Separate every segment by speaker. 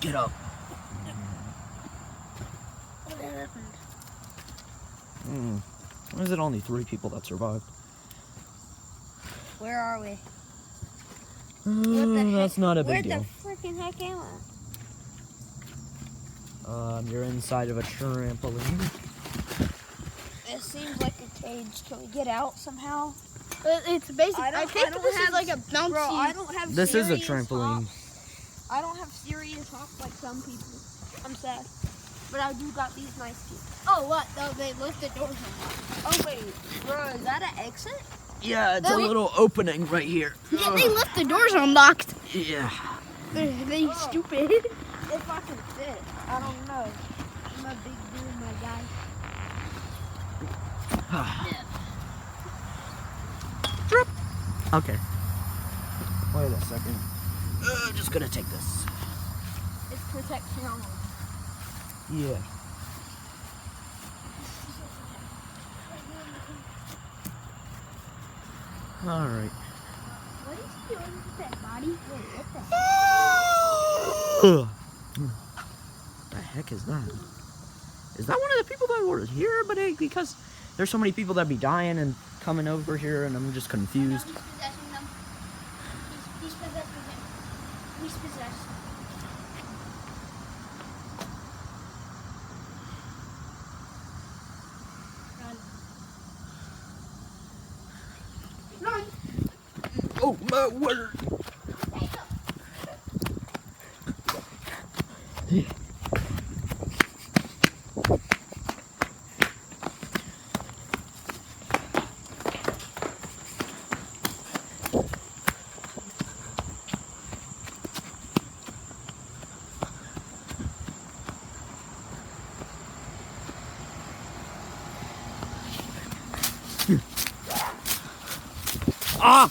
Speaker 1: Get up.
Speaker 2: What happened?
Speaker 1: Why is it only 3 people that survived?
Speaker 2: Where are we?
Speaker 1: That's not a big deal.
Speaker 2: Where the freaking heck am I?
Speaker 1: You're inside of a trampoline.
Speaker 2: It seems like a cage. Can we get out somehow?
Speaker 3: It's basically. I think this is like a bouncy.
Speaker 2: Bro, I don't have.
Speaker 1: This is a
Speaker 2: serious
Speaker 1: trampoline.
Speaker 2: hops. I don't have serious hops like some people. I'm sad, but I do got these nice kids.
Speaker 3: Oh, what? Oh, they left the doors unlocked.
Speaker 2: Oh wait, bro, is that an exit?
Speaker 1: Yeah, it's a little opening right here.
Speaker 3: Yeah, they left the doors unlocked.
Speaker 1: Yeah.
Speaker 3: They stupid.
Speaker 2: If I can fit, I don't know. I'm a big dude, my guy.
Speaker 1: Drip. Okay. Wait a second. Just gonna take this.
Speaker 2: It's protection.
Speaker 1: Yeah. All right.
Speaker 3: What is he doing with that body? Wait, what
Speaker 1: the heck is that? Is that one of the people that were here? But because there's so many people that be dying and coming over here, and I'm just confused.
Speaker 3: He's possessing them. He's possessing him. He's possessed. Run.
Speaker 1: Oh my word! Ah!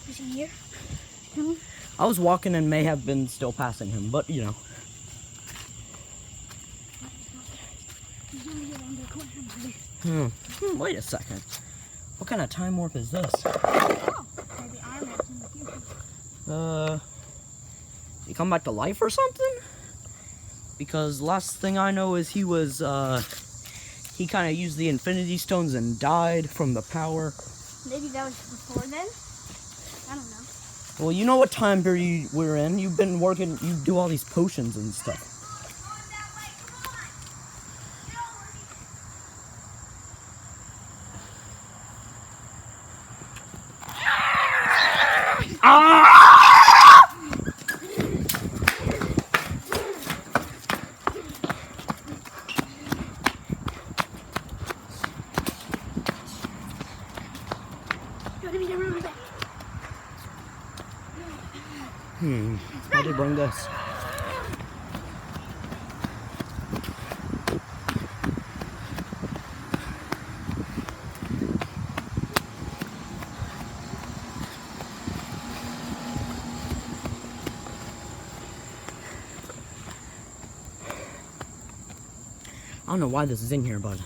Speaker 3: Is he here?
Speaker 1: I was walking and may have been still passing him, but you know.
Speaker 3: He's gonna get under the corner.
Speaker 1: Wait a second. What kind of time warp is this?
Speaker 3: Oh, maybe Iron Man's in the future.
Speaker 1: He come back to life or something? Because last thing I know is he was, he kind of used the Infinity Stones and died from the power.
Speaker 3: Maybe that was before then? I don't know.
Speaker 1: Well, you know what time period we're in. You've been working, you do all these potions and stuff. How do you bring this? I don't know why this is in here, but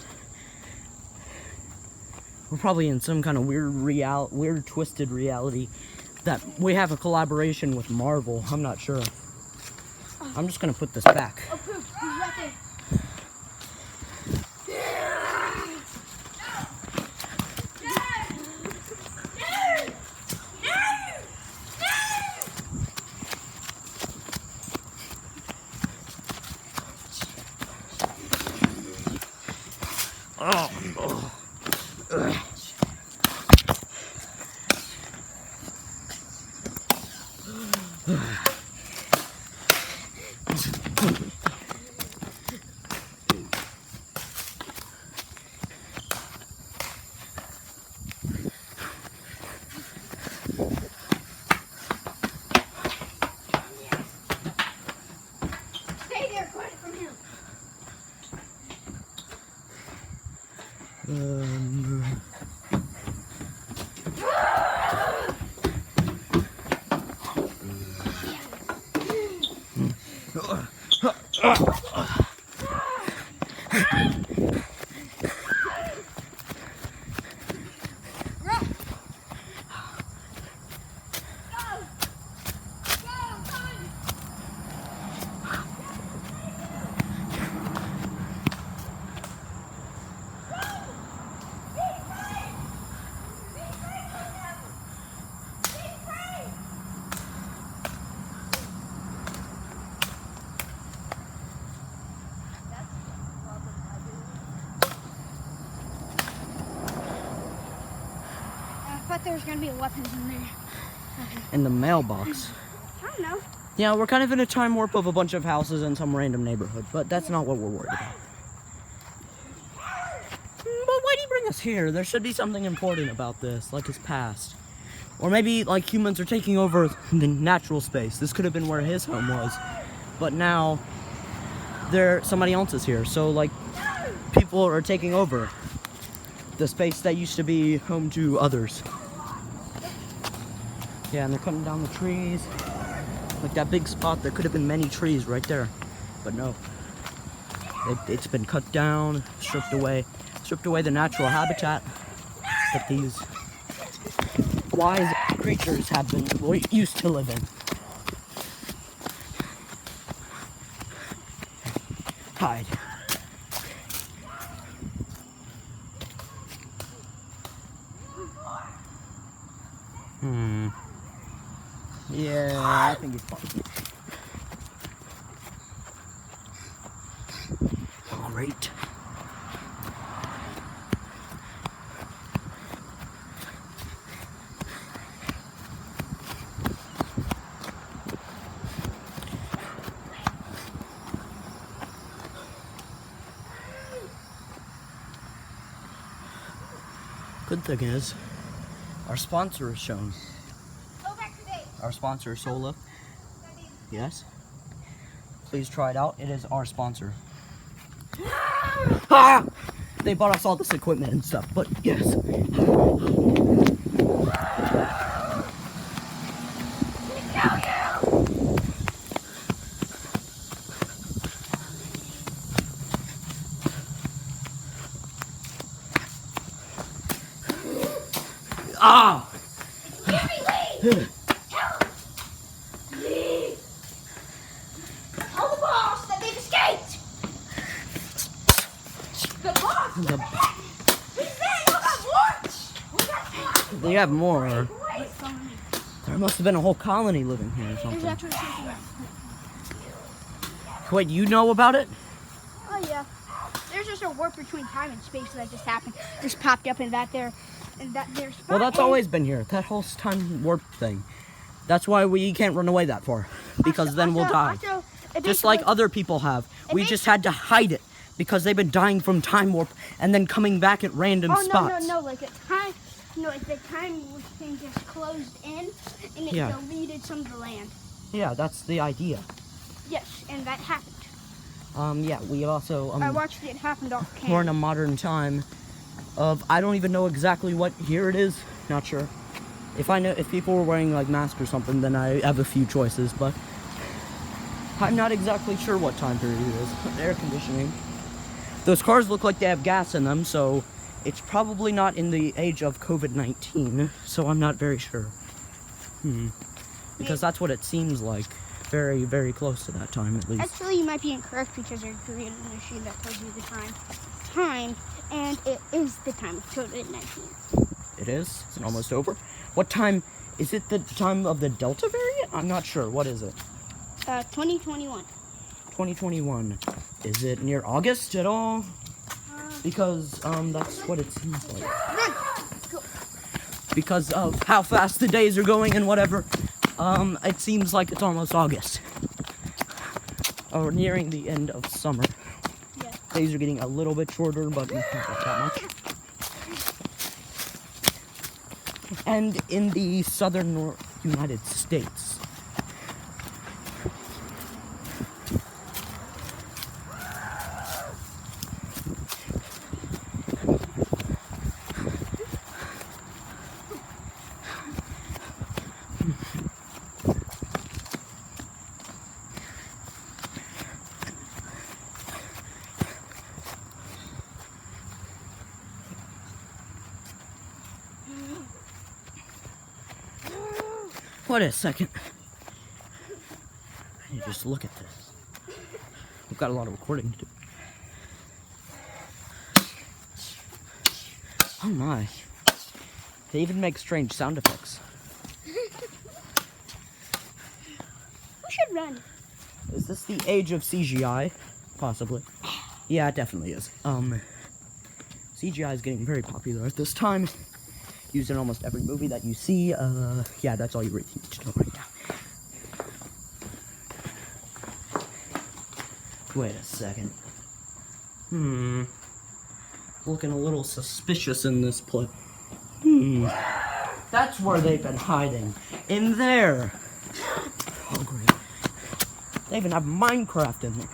Speaker 1: We're probably in some kind of weird twisted reality that we have a collaboration with Marvel. I'm not sure. I'm just gonna put this back.
Speaker 3: Oh, poop. He's right there.
Speaker 1: Oh.
Speaker 3: Stay there, quiet from him. I thought there was gonna be weapons in there.
Speaker 1: In the mailbox.
Speaker 3: I don't know.
Speaker 1: Yeah, we're kind of in a time warp of a bunch of houses in some random neighborhood, but that's not what we're worried about. But why'd he bring us here? There should be something important about this, like his past. Or maybe like humans are taking over the natural space. This could have been where his home was. But now somebody else is here. So like people are taking over the space that used to be home to others. Yeah, and they're cutting down the trees. Like that big spot, there could have been many trees right there. But no. It's been cut down, stripped away the natural habitat that these wise creatures have been used to live in. Hide. Yeah, I think it's fine. Oh, great. Good thing is, our sponsor is shown.
Speaker 3: Go back to base.
Speaker 1: Our sponsor, Sola. Yes. Please try it out. It is our sponsor. Ah! They bought us all this equipment and stuff, but yes. Ah!
Speaker 3: Tell the boss that they've escaped. The boss. We said we got more.
Speaker 1: They have more. There must have been a whole colony living here or
Speaker 3: There's
Speaker 1: something.
Speaker 3: actually something.
Speaker 1: Wait, you know about it?
Speaker 3: Oh yeah. There's just a warp between time and space that just happened. Just popped up in that there, and that there's.
Speaker 1: Well, that's always been here. That whole time warp thing. That's why we can't run away that far. Because then we'll die. Just like other people have. We just had to hide it. Because they've been dying from time warp and then coming back at random spots.
Speaker 3: No, like the time, like the time thing just closed in, and it deleted some of the land.
Speaker 1: Yeah, that's the idea.
Speaker 3: Yes, and that happened.
Speaker 1: Yeah, we also
Speaker 3: I watched it happen off camera.
Speaker 1: we're in a modern time of I don't even know exactly what year it is. Not sure. If people were wearing like masks or something, then I have a few choices, but I'm not exactly sure what time period it is. Air conditioning. Those cars look like they have gas in them, so It's probably not in the age of COVID-19, so I'm not very sure. Because that's what it seems like. Very, very close to that time, at least.
Speaker 3: Actually, you might be incorrect because there's created a machine that tells you the time, and it is the time of COVID-19.
Speaker 1: It is? Is it almost over? What time? Is it the time of the Delta variant? I'm not sure. What is it?
Speaker 3: 2021.
Speaker 1: 2021. Is it near August at all? Because, that's what it seems like.
Speaker 3: Run! Go.
Speaker 1: Because of how fast the days are going and whatever, it seems like it's almost August. Or nearing the end of summer.
Speaker 3: Yeah.
Speaker 1: Days are getting a little bit shorter, but not that much. And in the southern United States, wait a second. I need to just look at this. We've got a lot of recording to do. Oh my. They even make strange sound effects.
Speaker 3: We should run.
Speaker 1: Is this the age of CGI? Possibly. Yeah, it definitely is. CGI is getting very popular at this time. Used in almost every movie that you see. Yeah, that's all you really need to know right now. Wait a second. Looking a little suspicious in this place. That's where they've been hiding. In there. Oh, great. They even have Minecraft in there.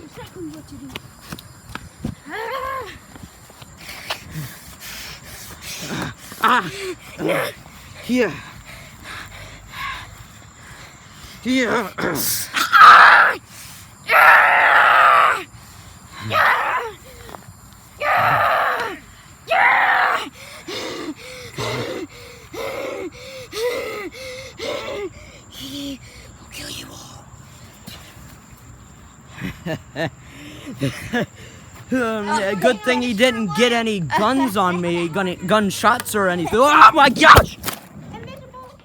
Speaker 3: Exactly what to do.
Speaker 1: Here. Here.
Speaker 3: He will kill you all.
Speaker 1: Good thing he didn't get any guns on me, gunshots or anything. Oh my gosh!
Speaker 3: Invisible.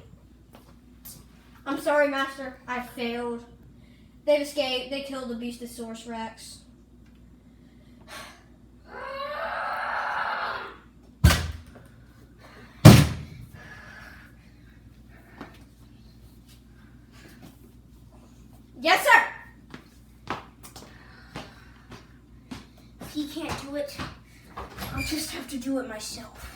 Speaker 2: I'm sorry, Master. I failed. They've escaped. They killed the Beastosaurus Rex. Yes, sir! If he can't do it, I'll just have to do it myself.